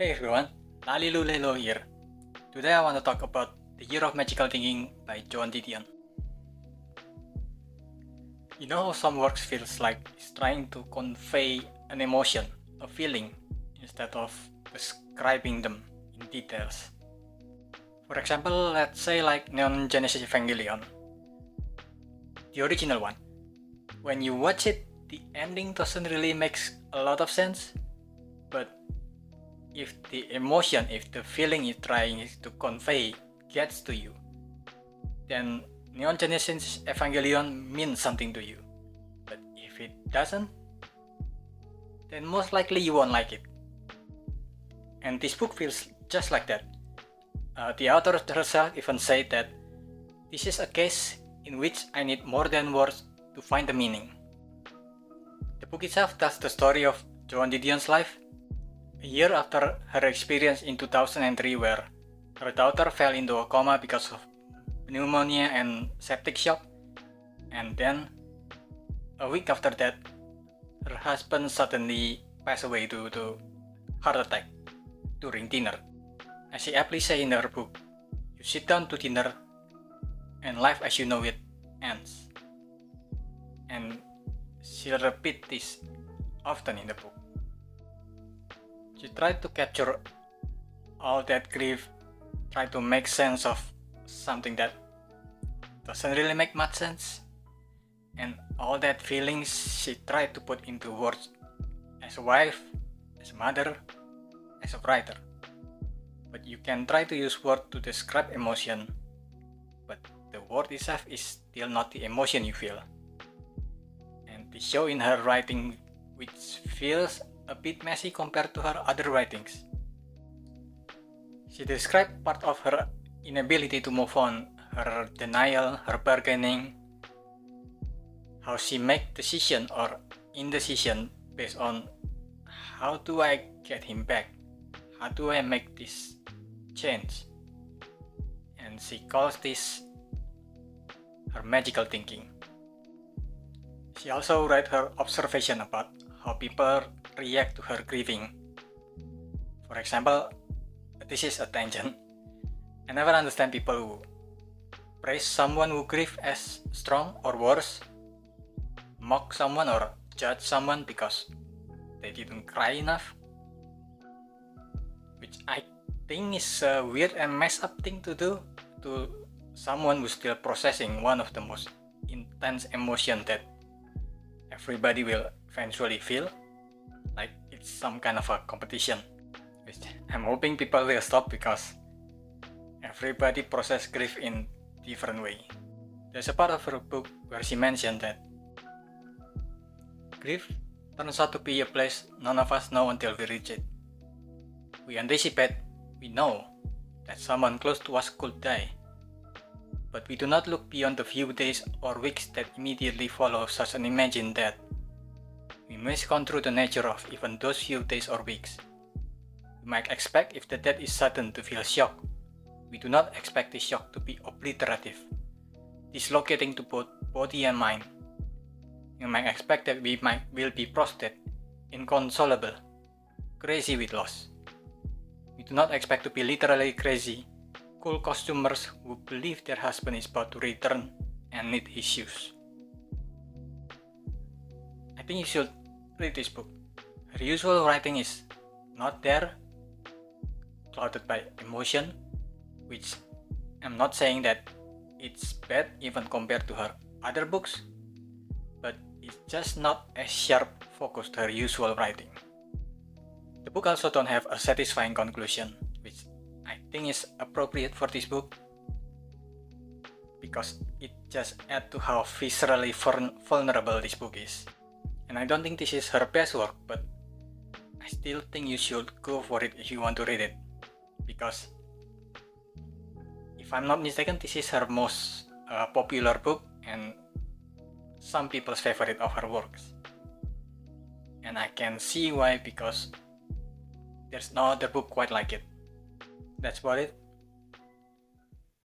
Hey everyone, Lalo here. Today I want to talk about The Year of Magical Thinking by Joan Didion. You know how some works feels like it's trying to convey an emotion, a feeling, instead of describing them in details. For example, let's say like Neon Genesis Evangelion, the original one. When you watch it, the ending doesn't really make a lot of sense, but if the emotion, if the feeling it's trying to convey gets to you, then Neon Genesis Evangelion means something to you. But if it doesn't, then most likely you won't like it. And this book feels just like that. The author herself even said that this is a case in which I need more than words to find the meaning. The book itself tells the story of Joan Didion's life, a year after her experience in 2003 where her daughter fell into a coma because of pneumonia and septic shock, and then a week after that, her husband suddenly passed away due to heart attack during dinner. As she aptly says in her book, you sit down to dinner and life as you know it ends. And she repeats this often in the book. She tried to capture all that grief, try to make sense of something that doesn't really make much sense, and all that feelings she tried to put into words as a wife, as a mother, as a writer. But you can try to use words to describe emotion, but the word itself is still not the emotion you feel. And the show in her writing, which feels a bit messy compared to her other writings. She described part of her inability to move on, her denial, her bargaining, how she make decision or indecision based on how do I get him back, how do I make this change, and she calls this her magical thinking. She also wrote her observation about how people react to her grieving. For example, this is a tangent. I never understand people who praise someone who grieves as strong or worse, mock someone or judge someone because they didn't cry enough, which I think is a weird and messed up thing to do to someone who's still processing one of the most intense emotions that everybody will eventually feel, like it's some kind of a competition, which I'm hoping people will stop because everybody process grief in different way. There's a part of her book where she mentioned that grief turns out to be a place none of us know until we reach it. We anticipate, we know that someone close to us could die, but we do not look beyond the few days or weeks that immediately follow such an imagined death. We misconstrue the nature of even those few days or weeks. We might expect if the death is sudden to feel shock. We do not expect the shock to be obliterative, dislocating to both body and mind. You might expect that we will be prostrate, inconsolable, crazy with loss. We do not expect to be literally crazy, cool costumers who believe their husband is about to return and need his shoes. I think you should read this book. Her usual writing is not there, clouded by emotion, which I'm not saying that it's bad even compared to her other books, but it's just not as sharp focused her usual writing. The book also don't have a satisfying conclusion, which I think is appropriate for this book because it just adds to how viscerally vulnerable this book is. And I don't think this is her best work, but I still think you should go for it if you want to read it, because if I'm not mistaken, this is her most popular book and some people's favorite of her works. And I can see why, because there's no other book quite like it. That's about it.